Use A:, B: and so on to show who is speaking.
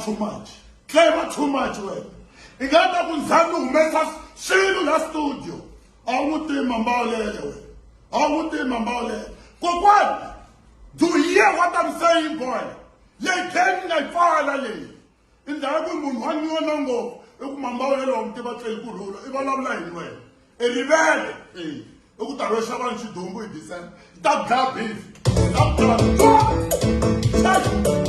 A: too much. Clever too much, way. You got that with Zanu, Messas, Shilu, la studio. I would think Mambale. I would think Mambale. But what? Do you hear what I'm saying, boy? You can't like fire. In the album, one year long, Mambale long, Tibatel Guru, if I'm lying, way. A rebel, eh? Look at the Russian, she don't go in this. That garbage. That garbage.